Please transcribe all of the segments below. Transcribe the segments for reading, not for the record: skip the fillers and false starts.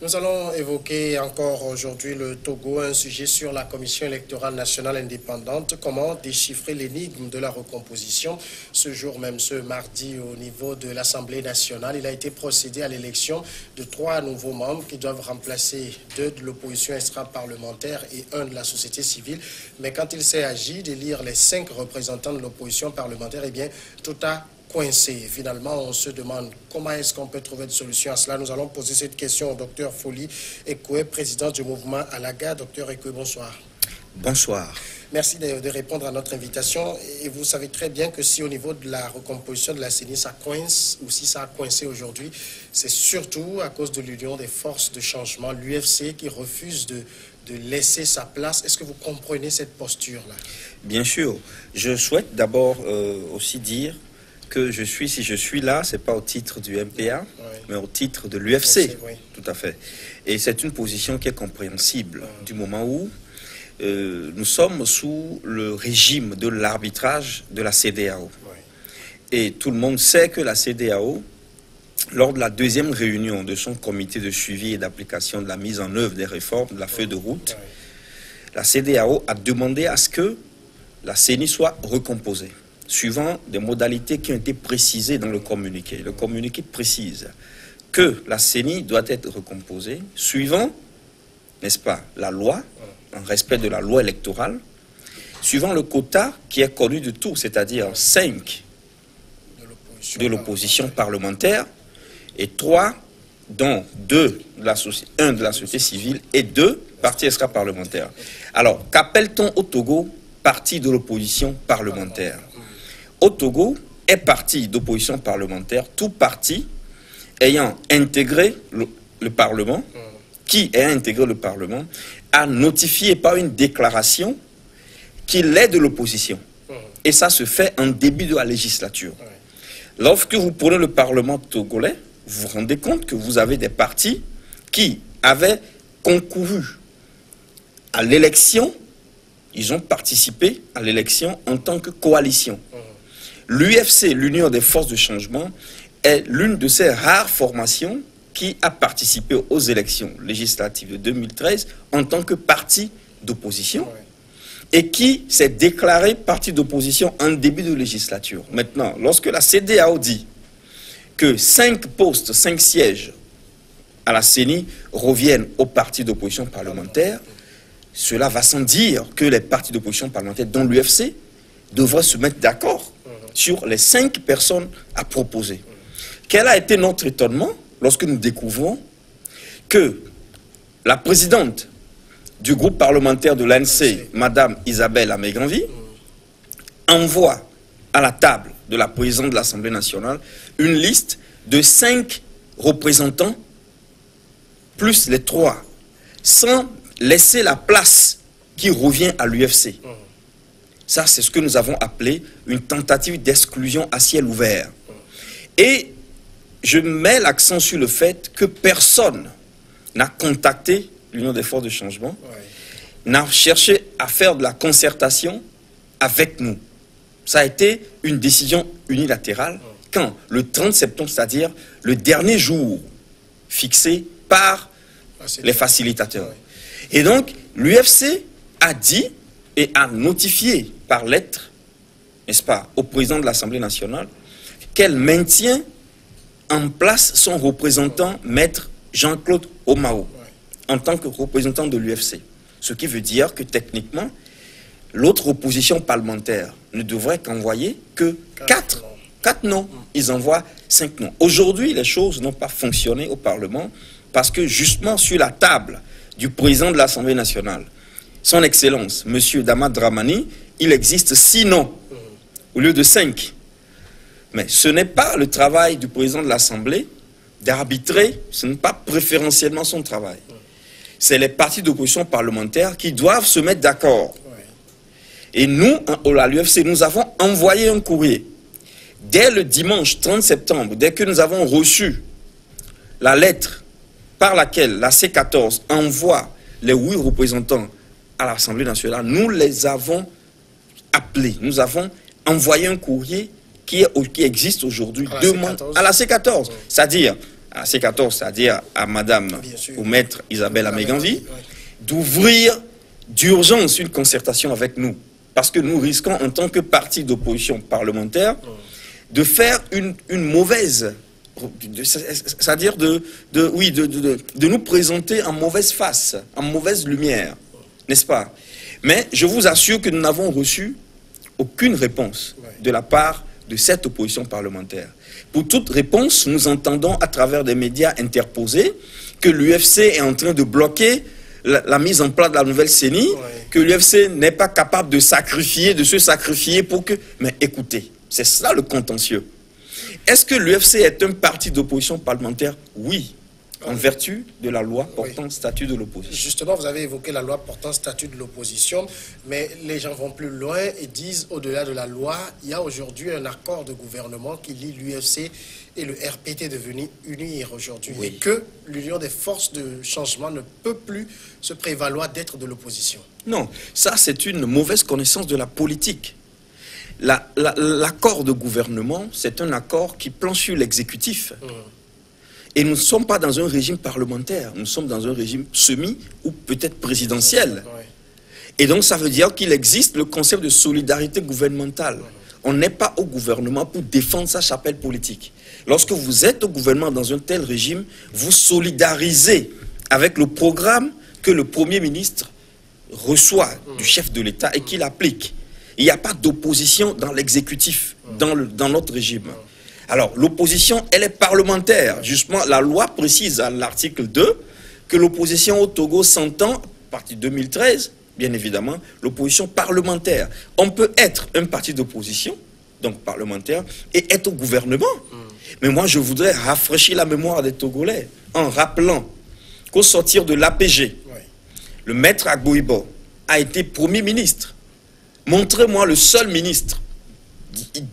Nous allons évoquer encore aujourd'hui le Togo, un sujet sur la Commission électorale nationale indépendante. Comment déchiffrer l'énigme de la recomposition? Ce jour même, ce mardi, au niveau de l'Assemblée nationale, il a été procédé à l'élection de 3 nouveaux membres qui doivent remplacer 2 de l'opposition extra-parlementaire et 1 de la société civile. Mais quand il s'est agi d'élire les 5 représentants de l'opposition parlementaire, eh bien, tout a coincé. Finalement, on se demande comment est-ce qu'on peut trouver une solution à cela. Nous allons poser cette question au docteur Folie Ekoué, président du mouvement Alaga. Docteur Ekoué, bonsoir. Bonsoir. Merci de répondre à notre invitation. Et vous savez très bien que si au niveau de la recomposition de la CENI, ça coince, ou si ça a coincé aujourd'hui, c'est surtout à cause de l'union des forces de changement, l'UFC, qui refuse de laisser sa place. Est-ce que vous comprenez cette posture-là? Bien sûr. Je souhaite d'abord aussi dire que si je suis là, ce n'est pas au titre du MPA, oui, mais au titre de l'UFC. Oui. Tout à fait. Et c'est une position qui est compréhensible du moment où nous sommes sous le régime de l'arbitrage de la CEDEAO. Oui. Et tout le monde sait que la CEDEAO, lors de la 2e réunion de son comité de suivi et d'application de la mise en œuvre des réformes de la feuille de route, la CEDEAO a demandé à ce que la CENI soit recomposée, suivant des modalités qui ont été précisées dans le communiqué. Le communiqué précise que la CENI doit être recomposée suivant, n'est-ce pas, la loi, en respect de la loi électorale, suivant le quota qui est connu de tous, c'est-à-dire 5 de l'opposition parlementaire et 3, dont 1 de la société civile et 2 partis extra-parlementaires. Alors, qu'appelle-t-on au Togo parti de l'opposition parlementaire? Au Togo est parti d'opposition parlementaire, tout parti ayant intégré le Parlement, qui a intégré le Parlement, a notifié par une déclaration qu'il est de l'opposition. Et ça se fait en début de la législature. Lorsque vous prenez le Parlement togolais, vous vous rendez compte que vous avez des partis qui avaient concouru à l'élection, ils ont participé à l'élection en tant que coalition. L'UFC, l'Union des forces de changement, est l'une de ces rares formations qui a participé aux élections législatives de 2013 en tant que parti d'opposition et qui s'est déclaré parti d'opposition en début de législature. Maintenant, lorsque la CEDEAO dit que 5 postes, 5 sièges à la CENI reviennent aux partis d'opposition parlementaire, cela va sans dire que les partis d'opposition parlementaire, dont l'UFC, devraient se mettre d'accord sur les 5 personnes à proposer. Quel a été notre étonnement lorsque nous découvrons que la présidente du groupe parlementaire de l'ANC, Madame Isabelle Améganvi, envoie à la table de la présidente de l'Assemblée nationale une liste de 5 représentants plus les 3, sans laisser la place qui revient à l'UFC. Ça, c'est ce que nous avons appelé une tentative d'exclusion à ciel ouvert. Et je mets l'accent sur le fait que personne n'a contacté l'Union des forces de changement, n'a cherché à faire de la concertation avec nous. Ça a été une décision unilatérale quand, le 30 septembre, c'est-à-dire le dernier jour fixé par les facilitateurs. Et donc, l'UFC a dit et a notifié par lettre, n'est-ce pas, au président de l'Assemblée nationale, qu'elle maintient en place son représentant, maître Jean-Claude Omao, en tant que représentant de l'UFC. Ce qui veut dire que techniquement, l'autre opposition parlementaire ne devrait qu'envoyer que 4 noms. Ils envoient 5 noms. Aujourd'hui, les choses n'ont pas fonctionné au Parlement parce que justement sur la table du président de l'Assemblée nationale, son Excellence, M. Dama Dramani, il existe 6 noms au lieu de 5. Mais ce n'est pas le travail du président de l'Assemblée d'arbitrer, ce n'est pas préférentiellement son travail. C'est les partis d'opposition parlementaire qui doivent se mettre d'accord. Et nous, à l'UFC, nous avons envoyé un courrier. Dès le dimanche 30 septembre, dès que nous avons reçu la lettre par laquelle la C14 envoie les 8 représentants à l'Assemblée nationale, nous les avons appelés. Nous avons envoyé un courrier qui existe aujourd'hui à la C14, c'est-à-dire à C14, c'est-à-dire à Madame ou Maître Isabelle Améganvi, d'ouvrir d'urgence une concertation avec nous. Parce que nous risquons, en tant que parti d'opposition parlementaire, de faire une mauvaise... C'est-à-dire de nous présenter en mauvaise face, en mauvaise lumière, n'est-ce pas? Mais je vous assure que nous n'avons reçu aucune réponse de la part de cette opposition parlementaire. Pour toute réponse, nous entendons à travers des médias interposés que l'UFC est en train de bloquer la mise en place de la nouvelle CENI, que l'UFC n'est pas capable de se sacrifier pour que... Mais écoutez, c'est ça le contentieux. Est-ce que l'UFC est un parti d'opposition parlementaire? Oui, en vertu de la loi portant statut de l'opposition. Justement, vous avez évoqué la loi portant statut de l'opposition, mais les gens vont plus loin et disent, au-delà de la loi, il y a aujourd'hui un accord de gouvernement qui lie l'UFC et le RPT devenus unir aujourd'hui, et que l'Union des forces de changement ne peut plus se prévaloir d'être de l'opposition. Non, ça c'est une mauvaise connaissance de la politique. L'accord de gouvernement, c'est un accord qui planche sur l'exécutif. Et nous ne sommes pas dans un régime parlementaire, nous sommes dans un régime semi ou peut-être présidentiel. Et donc ça veut dire qu'il existe le concept de solidarité gouvernementale. On n'est pas au gouvernement pour défendre sa chapelle politique. Lorsque vous êtes au gouvernement dans un tel régime, vous solidarisez avec le programme que le Premier ministre reçoit du chef de l'État et qu'il applique. Il n'y a pas d'opposition dans l'exécutif, dans notre régime. Alors, l'opposition, elle est parlementaire. Justement, la loi précise à l'article 2 que l'opposition au Togo s'entend, à partir de 2013, bien évidemment, l'opposition parlementaire. On peut être un parti d'opposition, donc parlementaire, et être au gouvernement. Mais moi, je voudrais rafraîchir la mémoire des Togolais en rappelant qu'au sortir de l'APG, le maître Agboibo a été Premier ministre. Montrez-moi le seul ministre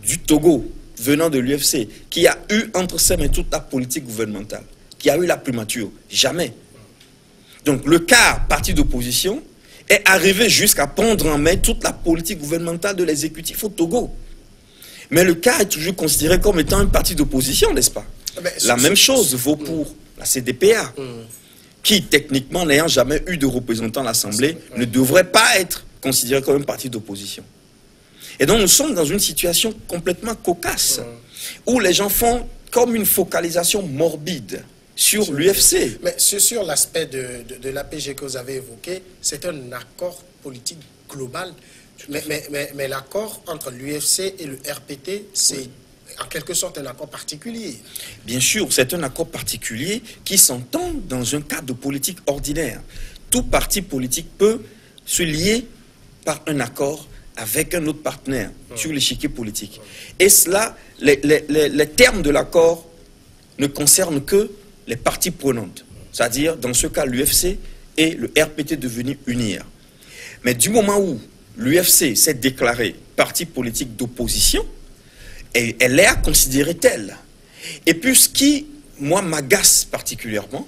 du Togo venant de l'UFC qui a eu entre ses mains toute la politique gouvernementale, qui a eu la primature. Jamais. Donc le quart parti d'opposition est arrivé jusqu'à prendre en main toute la politique gouvernementale de l'exécutif au Togo. Mais le quart est toujours considéré comme étant un parti d'opposition, n'est-ce pas? La même chose vaut pour la CDPA, qui techniquement, n'ayant jamais eu de représentant à l'Assemblée, ne devrait pas être considéré comme un parti d'opposition. Et donc nous sommes dans une situation complètement cocasse, où les gens font comme une focalisation morbide sur l'UFC. Mais sur l'aspect de l'APG que vous avez évoqué, c'est un accord politique global. Mais l'accord entre l'UFC et le RPT, c'est en quelque sorte un accord particulier. Bien sûr, c'est un accord particulier qui s'entend dans un cadre de politique ordinaire. Tout parti politique peut se lier par un accord avec un autre partenaire sur l'échiquier politique. Et cela, les termes de l'accord ne concernent que les parties prenantes. C'est-à-dire, dans ce cas, l'UFC et le RPT devenus unir. Mais du moment où l'UFC s'est déclaré parti politique d'opposition, elle est à considérer telle. Et puis, ce qui, moi, m'agace particulièrement,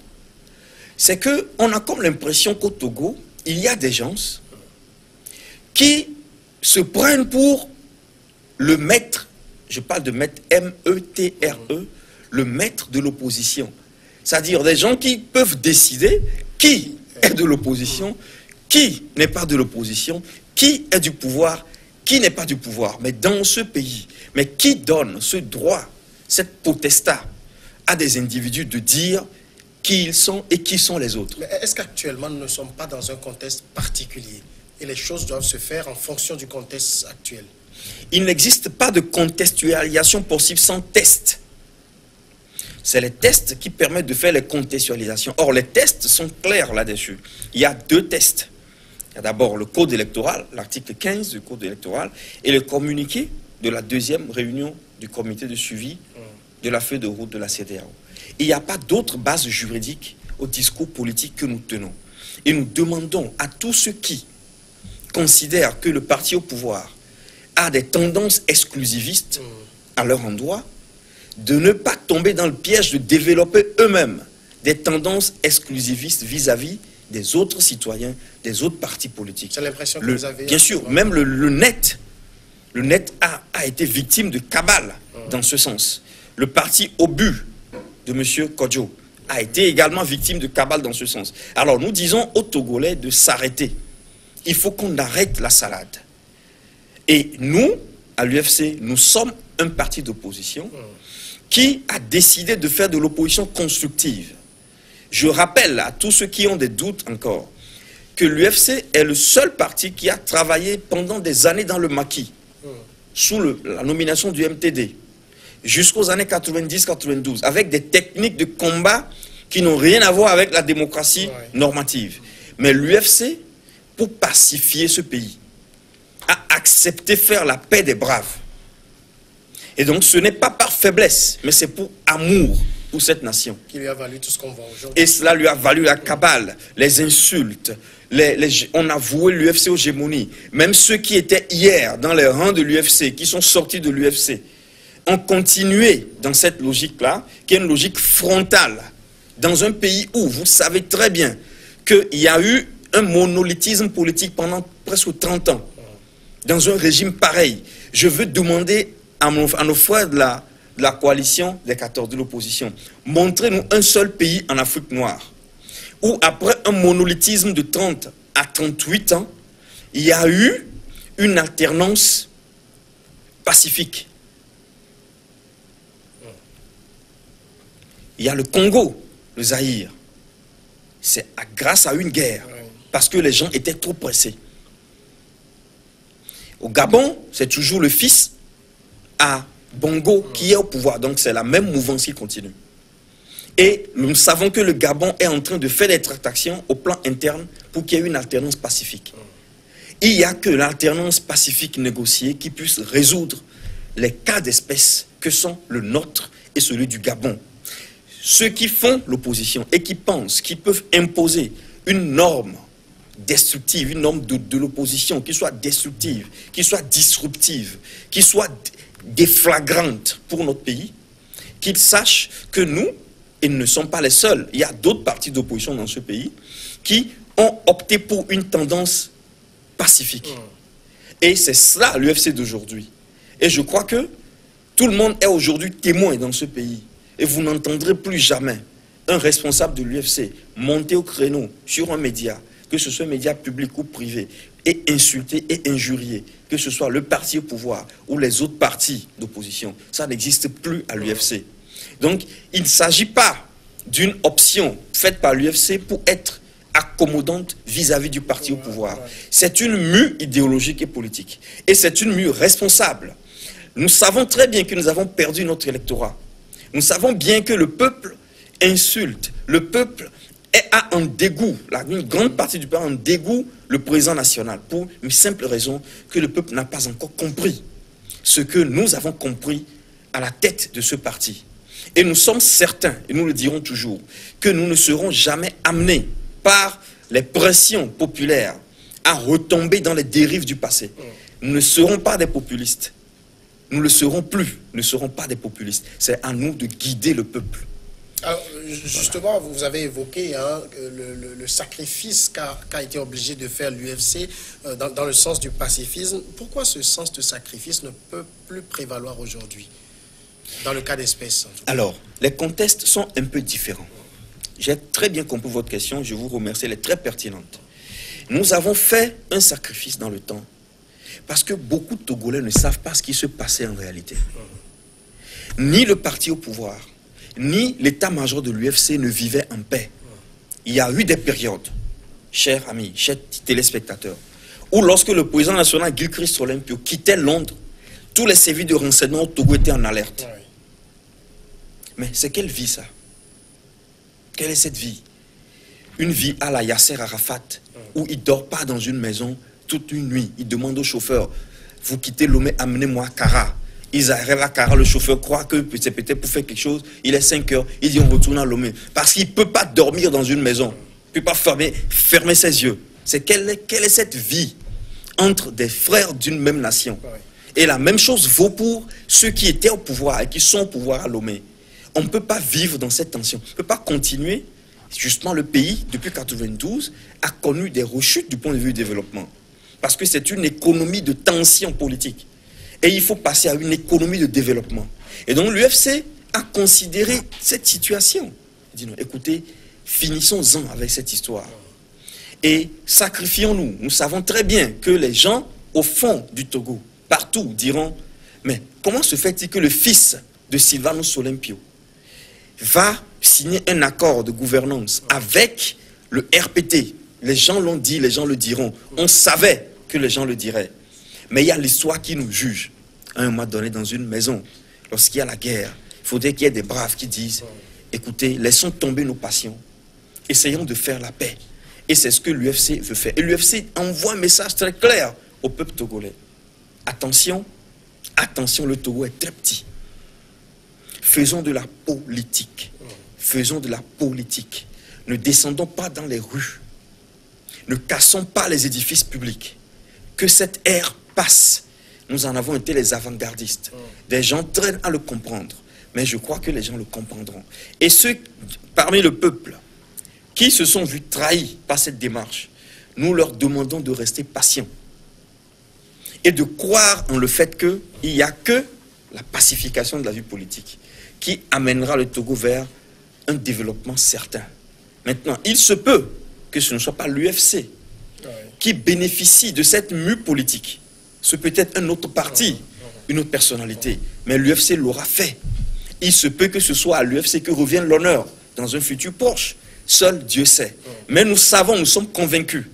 c'est qu'on a comme l'impression qu'au Togo, il y a des gens qui se prennent pour le maître, je parle de maître M-E-T-R-E, le maître de l'opposition. C'est-à-dire des gens qui peuvent décider qui est de l'opposition, qui n'est pas de l'opposition, qui est du pouvoir, qui n'est pas du pouvoir. Mais dans ce pays, mais qui donne ce droit, cette potestat à des individus de dire qui ils sont et qui sont les autres? Mais est-ce qu'actuellement nous ne sommes pas dans un contexte particulier et les choses doivent se faire en fonction du contexte actuel? Il n'existe pas de contextualisation possible sans test. C'est les tests qui permettent de faire les contextualisations. Or, les tests sont clairs là-dessus. Il y a deux tests. Il y a d'abord le code électoral, l'article 15 du code électoral, et le communiqué de la deuxième réunion du comité de suivi de la feuille de route de la CEDEAO. Il n'y a pas d'autre base juridique au discours politique que nous tenons. Et nous demandons à tous ceux qui considèrent que le parti au pouvoir a des tendances exclusivistes à leur endroit, de ne pas tomber dans le piège de développer eux-mêmes des tendances exclusivistes vis-à-vis des autres citoyens, des autres partis politiques. C'est l'impression que vous avez... Bien sûr, même le net a été victime de cabale dans ce sens. Le parti Obus de M. Kodjo a été également victime de cabale dans ce sens. Alors nous disons aux Togolais de s'arrêter. Il faut qu'on arrête la salade. Et nous, à l'UFC, nous sommes un parti d'opposition qui a décidé de faire de l'opposition constructive. Je rappelle à tous ceux qui ont des doutes encore que l'UFC est le seul parti qui a travaillé pendant des années dans le maquis, sous la nomination du MTD, jusqu'aux années 90-92, avec des techniques de combat qui n'ont rien à voir avec la démocratie normative. Mais l'UFC, pour pacifier ce pays, a accepté faire la paix des braves. Et donc ce n'est pas par faiblesse, mais c'est pour amour pour cette nation. Qui lui a valu tout ce qu'on voit aujourd'hui. Et cela lui a valu la cabale, les insultes. On a voué l'UFC aux gémonies. Même ceux qui étaient hier dans les rangs de l'UFC, qui sont sortis de l'UFC, ont continué dans cette logique-là, qui est une logique frontale, dans un pays où vous savez très bien qu'il y a eu un monolithisme politique pendant presque 30 ans. Dans un régime pareil, je veux demander à nos frères de la coalition des 14 de l'opposition, montrez-nous un seul pays en Afrique noire où après un monolithisme de 30 à 38 ans, il y a eu une alternance pacifique. Il y a le Congo, le Zaïre. C'est grâce à une guerre, parce que les gens étaient trop pressés. Au Gabon, c'est toujours le fils à Bongo qui est au pouvoir. Donc c'est la même mouvance qui continue. Et nous savons que le Gabon est en train de faire des tractations au plan interne pour qu'il y ait une alternance pacifique. Il n'y a que l'alternance pacifique négociée qui puisse résoudre les cas d'espèce que sont le nôtre et celui du Gabon. Ceux qui font l'opposition et qui pensent qu'ils peuvent imposer une norme destructive, une norme de l'opposition qui soit destructive, qui soit disruptive, qui soit déflagrante pour notre pays, qu'ils sachent que nous, et nous ne sommes pas les seuls, il y a d'autres partis d'opposition dans ce pays qui ont opté pour une tendance pacifique. Et c'est cela l'UFC d'aujourd'hui. Et je crois que tout le monde est aujourd'hui témoin dans ce pays. Et vous n'entendrez plus jamais un responsable de l'UFC monter au créneau sur un média, que ce soit un média public ou privé, et insulter et injurier, que ce soit le parti au pouvoir ou les autres partis d'opposition. Ça n'existe plus à l'UFC. Donc, il ne s'agit pas d'une option faite par l'UFC pour être accommodante vis-à-vis du parti au pouvoir. C'est une mue idéologique et politique. Et c'est une mue responsable. Nous savons très bien que nous avons perdu notre électorat. Nous savons bien que le peuple insulte, le peuple a un dégoût, une grande partie du peuple a un dégoût le président national, pour une simple raison que le peuple n'a pas encore compris ce que nous avons compris à la tête de ce parti. Et nous sommes certains, et nous le dirons toujours, que nous ne serons jamais amenés par les pressions populaires à retomber dans les dérives du passé. Nous ne serons pas des populistes. Nous ne le serons plus, nous ne serons pas des populistes. C'est à nous de guider le peuple. Alors, justement, vous avez évoqué le sacrifice qu'a été obligé de faire l'UFC dans le sens du pacifisme. Pourquoi ce sens de sacrifice ne peut plus prévaloir aujourd'hui, dans le cas d'espèce? Alors, les contextes sont un peu différents. J'ai très bien compris votre question, je vous remercie, elle est très pertinente. Nous avons fait un sacrifice dans le temps, parce que beaucoup de Togolais ne savent pas ce qui se passait en réalité. Ni le parti au pouvoir, ni l'état-major de l'UFC ne vivaient en paix. Il y a eu des périodes, chers amis, chers téléspectateurs, où lorsque le président national Gilchrist Olympio quittait Londres, tous les services de renseignement au Togo étaient en alerte. Mais c'est quelle vie ça? Quelle est cette vie? Une vie à la Yasser Arafat, où il ne dort pas dans une maison toute une nuit. Il demande au chauffeur, vous quittez Lomé, amenez-moi à Kara. Ils arrivent à Kara, le chauffeur croit que c'est peut-être pour faire quelque chose. Il est 5 heures, il dit on retourne à Lomé. Parce qu'il ne peut pas dormir dans une maison. Il ne peut pas fermer ses yeux. Quelle est cette vie entre des frères d'une même nation? Et la même chose vaut pour ceux qui étaient au pouvoir et qui sont au pouvoir à Lomé. On ne peut pas vivre dans cette tension. On ne peut pas continuer. Justement, le pays, depuis 1992, a connu des rechutes du point de vue du développement. Parce que c'est une économie de tension politique. Et il faut passer à une économie de développement. Et donc l'UFC à considérer cette situation. Il dit non, écoutez, finissons-en avec cette histoire. Et sacrifions-nous. Nous savons très bien que les gens, au fond du Togo, partout, diront, mais comment se fait-il que le fils de Sylvanus Olympio va signer un accord de gouvernance avec le RPT? Les gens l'ont dit, les gens le diront. On savait que les gens le diraient. Mais il y a l'histoire qui nous juge. À un moment donné, dans une maison, lorsqu'il y a la guerre, il faudrait qu'il y ait des braves qui disent, écoutez, laissons tomber nos passions. Essayons de faire la paix. Et c'est ce que l'UFC veut faire. Et l'UFC envoie un message très clair au peuple togolais. Attention, attention, le Togo est très petit. Faisons de la politique. Faisons de la politique. Ne descendons pas dans les rues. Ne cassons pas les édifices publics. Que cette ère passe. Nous en avons été les avant-gardistes. Des gens traînent à le comprendre. Mais je crois que les gens le comprendront. Et ceux parmi le peuple qui se sont vus trahis par cette démarche, nous leur demandons de rester patients et de croire en le fait qu'il n'y a que la pacification de la vie politique qui amènera le Togo vers un développement certain. Maintenant, il se peut que ce ne soit pas l'UFC qui bénéficie de cette mue politique. Ce peut être un autre parti, une autre personnalité, mais l'UFC l'aura fait. Il se peut que ce soit à l'UFC que revienne l'honneur dans un futur proche. Seul Dieu sait. Mais nous savons, nous sommes convaincus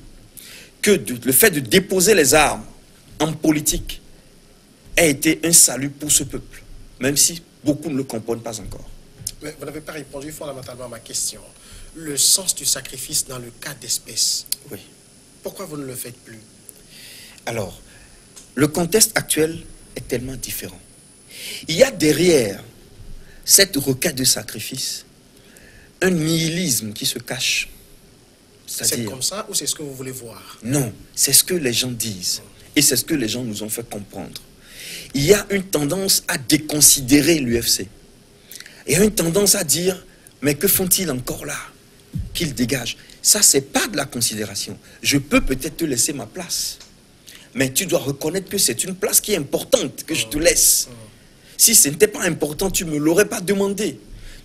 que le fait de déposer les armes en politique a été un salut pour ce peuple, même si beaucoup ne le comprennent pas encore. Mais vous n'avez pas répondu fondamentalement à ma question. Le sens du sacrifice dans le cas d'espèce. Oui. Pourquoi vous ne le faites plus? Alors, le contexte actuel est tellement différent. Il y a derrière cette requête de sacrifice un nihilisme qui se cache. C'est comme ça ou c'est ce que vous voulez voir? Non, c'est ce que les gens disent. Et c'est ce que les gens nous ont fait comprendre. Il y a une tendance à déconsidérer l'UFC. Il y a une tendance à dire, mais que font-ils encore là? Qu'ils dégagent. Ça, c'est pas de la considération. Je peux peut-être te laisser ma place. Mais tu dois reconnaître que c'est une place qui est importante, que je te laisse. Si ce n'était pas important, tu ne me l'aurais pas demandé.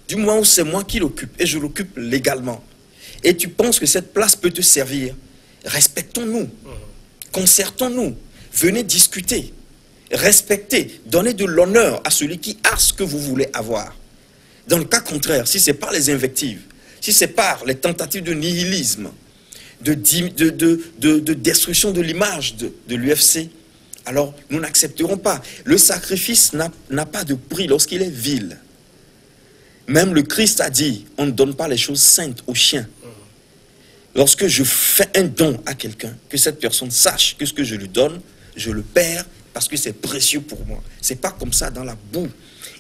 Du moment où c'est moi qui l'occupe, et je l'occupe légalement, et tu penses que cette place peut te servir, respectons-nous, concertons-nous, venez discuter, respectez, donnez de l'honneur à celui qui a ce que vous voulez avoir. Dans le cas contraire, si ce n'est pas les invectives, si c'est par les tentatives de nihilisme, de destruction de l'image de l'UFC, alors nous n'accepterons pas. Le sacrifice n'a pas de prix lorsqu'il est vil. Même le Christ a dit, on ne donne pas les choses saintes aux chiens. Lorsque je fais un don à quelqu'un, que cette personne sache que ce que je lui donne, je le perds parce que c'est précieux pour moi. C'est pas comme ça dans la boue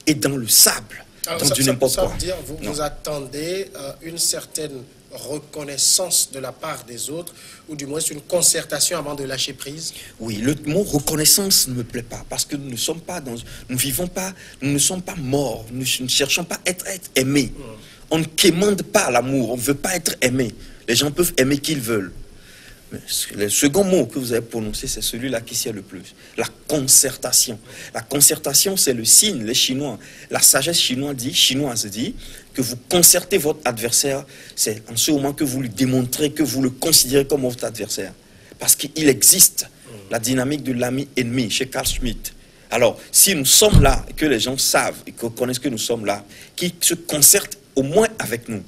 et dans le sable, alors, dans du n'importe quoi. Ça veut dire vous attendez une certaine reconnaissance de la part des autres, ou du moins une concertation avant de lâcher prise? Oui, le mot reconnaissance ne me plaît pas, parce que nous ne sommes pas dans, nous vivons pas, nous ne sommes pas morts, nous ne cherchons pas à être aimés. On ne quémande pas l'amour, on ne veut pas être aimé. Les gens peuvent aimer qui ils veulent. Mais le second mot que vous avez prononcé, c'est celui-là qui sert le plus. La concertation. La concertation, c'est le signe, les Chinois. La sagesse chinoise dit que vous concertez votre adversaire, c'est en ce moment que vous lui démontrez que vous le considérez comme votre adversaire. Parce qu'il existe la dynamique de l'ami-ennemi chez Carl Schmitt. Alors, si nous sommes là, et que les gens savent et que connaissent que nous sommes là, qui se concertent au moins avec nous.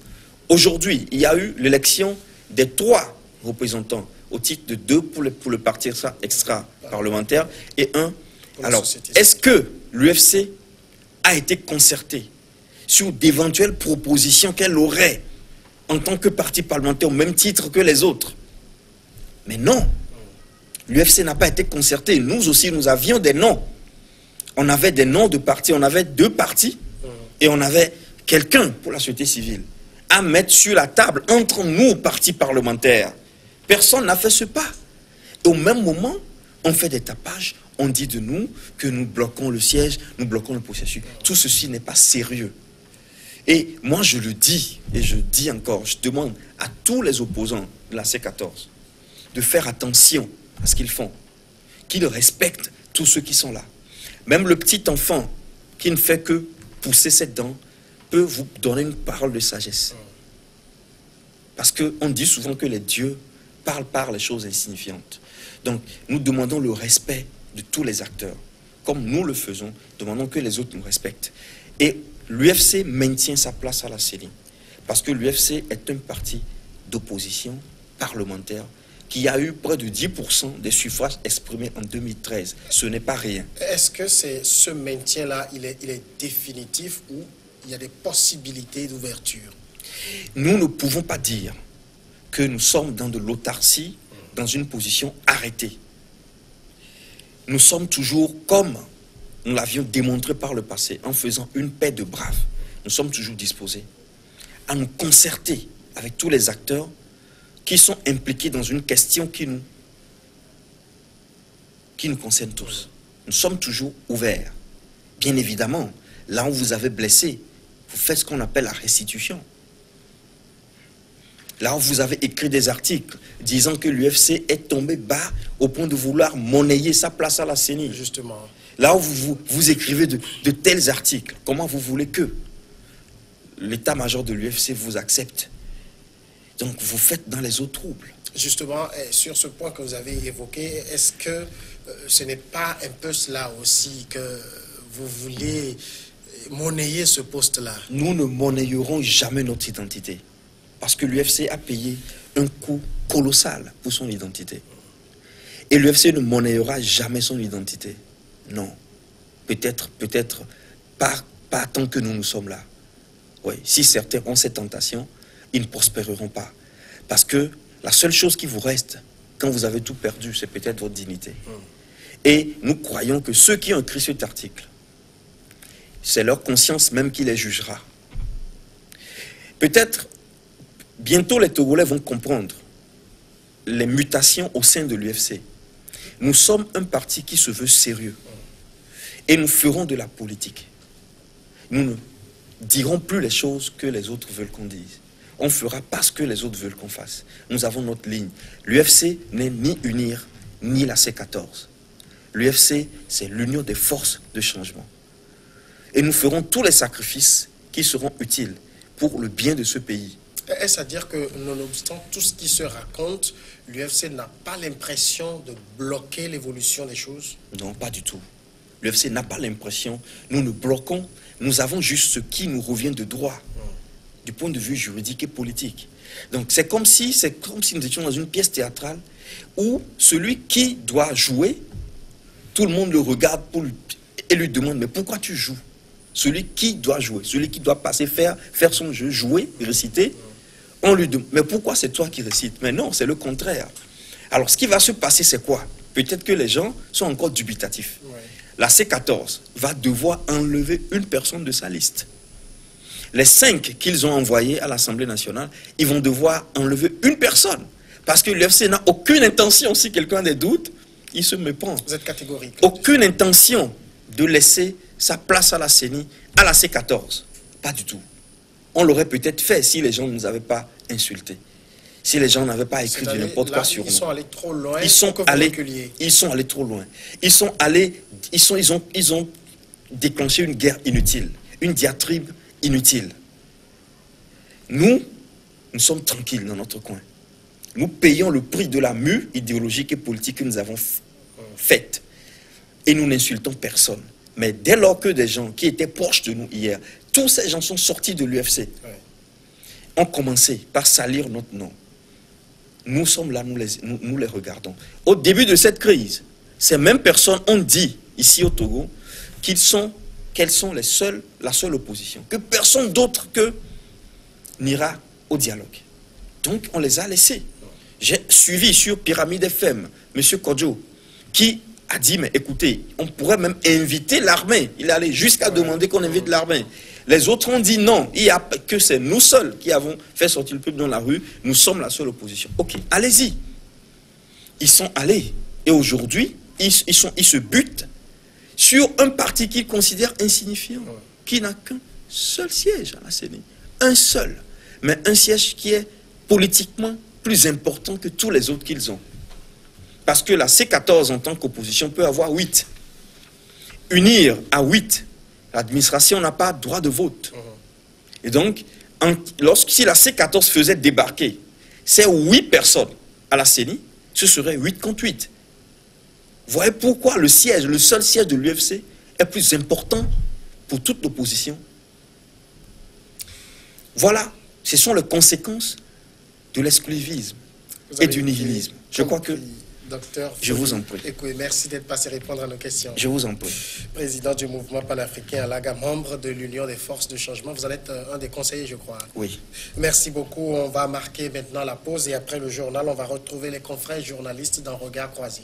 Aujourd'hui, il y a eu l'élection des 3 représentants au titre de 2 pour le parti extra-parlementaire et 1. Alors, est-ce que l'UFC a été concerté sur d'éventuelles propositions qu'elle aurait en tant que parti parlementaire au même titre que les autres? Mais non, l'UFC n'a pas été concerté. Nous aussi, nous avions des noms. On avait des noms de partis, on avait 2 partis et on avait quelqu'un pour la société civile à mettre sur la table entre nous, partis parlementaires. Personne n'a fait ce pas. Et au même moment, on fait des tapages, on dit de nous que nous bloquons le siège, nous bloquons le processus. Tout ceci n'est pas sérieux. Et moi, je le dis, et je dis encore, je demande à tous les opposants de la C14 de faire attention à ce qu'ils font, qu'ils respectent tous ceux qui sont là. Même le petit enfant qui ne fait que pousser cette dent peut vous donner une parole de sagesse. Parce qu'on dit souvent que les dieux parlent par les choses insignifiantes. Donc, nous demandons le respect de tous les acteurs. Comme nous le faisons, demandons que les autres nous respectent. Et l'UFC maintient sa place à la CENI. Parce que l'UFC est un parti d'opposition parlementaire qui a eu près de 10% des suffrages exprimés en 2013. Ce n'est pas rien. Est-ce que ce maintien-là, il est définitif ou il y a des possibilités d'ouverture? Nous ne pouvons pas dire que nous sommes dans de l'autarcie, dans une position arrêtée. Nous sommes toujours comme nous l'avions démontré par le passé, en faisant une paix de braves. Nous sommes toujours disposés à nous concerter avec tous les acteurs qui sont impliqués dans une question qui nous concerne tous. Nous sommes toujours ouverts. Bien évidemment, là où vous avez blessé, vous faites ce qu'on appelle la restitution. Là où vous avez écrit des articles disant que l'UFC est tombé bas au point de vouloir monnayer sa place à la CENI. Justement. Là où vous écrivez de tels articles, comment vous voulez que l'état-major de l'UFC vous accepte? Donc vous faites dans les eaux troubles. Justement, sur ce point que vous avez évoqué, est-ce que ce n'est pas un peu cela aussi que vous voulez monnayer ce poste-là? Nous ne monnayerons jamais notre identité. Parce que l'UFC a payé un coût colossal pour son identité. Et l'UFC ne monnayera jamais son identité. Non. Peut-être pas tant que nous sommes là. Oui, si certains ont cette tentation, ils ne prospéreront pas. Parce que la seule chose qui vous reste, quand vous avez tout perdu, c'est peut-être votre dignité. Et nous croyons que ceux qui ont écrit cet article, c'est leur conscience même qui les jugera. Peut-être, bientôt les Togolais vont comprendre les mutations au sein de l'UFC. Nous sommes un parti qui se veut sérieux. Et nous ferons de la politique. Nous ne dirons plus les choses que les autres veulent qu'on dise. On fera parce que les autres veulent qu'on fasse. Nous avons notre ligne. L'UFC n'est ni UNIR, ni la C14. L'UFC, c'est l'union des forces de changement. Et nous ferons tous les sacrifices qui seront utiles pour le bien de ce pays. Est-ce à dire que, nonobstant tout ce qui se raconte, l'UFC n'a pas l'impression de bloquer l'évolution des choses? Non, pas du tout. L'UFC n'a pas l'impression. Nous ne bloquons. Nous avons juste ce qui nous revient de droit, du point de vue juridique et politique. Donc c'est comme si nous étions dans une pièce théâtrale où celui qui doit jouer, tout le monde le regarde et lui demande « Mais pourquoi tu joues ?» Celui qui doit jouer, celui qui doit passer, faire son jeu, jouer, réciter, on lui demande « Mais pourquoi c'est toi qui récites ?» Mais non, c'est le contraire. Alors ce qui va se passer, c'est quoi? Peut-être que les gens sont encore dubitatifs. Ouais. La C14 va devoir enlever une personne de sa liste. Les 5 qu'ils ont envoyés à l'Assemblée nationale, ils vont devoir enlever une personne. Parce que l'UFC n'a aucune intention, si quelqu'un a des doutes, il se méprend. Vous êtes catégorique. Aucune intention de laisser sa place à la CENI, à la C14. Pas du tout. On l'aurait peut-être fait si les gens ne nous avaient pas insultés. Si les gens n'avaient pas écrit de n'importe quoi sur nous. Ils sont allés trop loin. Ils sont allés trop loin. Ils ont déclenché une guerre inutile, une diatribe inutile. Nous sommes tranquilles dans notre coin. Nous payons le prix de la mue idéologique et politique que nous avons faite. Et nous n'insultons personne. Mais dès lors que des gens qui étaient proches de nous hier, tous ces gens sont sortis de l'UFC, ont commencé par salir notre nom. Nous sommes là, nous les regardons. Au début de cette crise, ces mêmes personnes ont dit, ici au Togo, qu'elles sont la seule opposition, que personne d'autre n'ira au dialogue. Donc on les a laissés. J'ai suivi sur Pyramide FM, M. Kodjo, qui a dit, mais écoutez, on pourrait même inviter l'armée. Il allait jusqu'à demander qu'on invite l'armée. Les autres ont dit non, il n'y a que c'est nous seuls qui avons fait sortir le peuple dans la rue, nous sommes la seule opposition. Ok, allez-y. Ils sont allés. Et aujourd'hui, ils se butent sur un parti qu'ils considèrent insignifiant, qui n'a qu'un seul siège à la CENI. Un seul. Mais un siège qui est politiquement plus important que tous les autres qu'ils ont. Parce que la C14 en tant qu'opposition peut avoir 8. Unir à 8. L'administration n'a pas droit de vote. Et donc, si la C14 faisait débarquer ces 8 personnes à la CENI, ce serait 8 contre 8. Vous voyez pourquoi le seul siège de l'UFC est plus important pour toute l'opposition. Voilà, ce sont les conséquences de l'exclusivisme et du nihilisme. Je crois que... Docteur, je vous en prie. Merci d'être passé répondre à nos questions. Je vous en prie. Président du mouvement panafricain Alaga, membre de l'Union des forces de changement. Vous allez être un des conseillers, je crois. Oui. Merci beaucoup. On va marquer maintenant la pause et après le journal, on va retrouver les confrères journalistes dans Regard Croisé.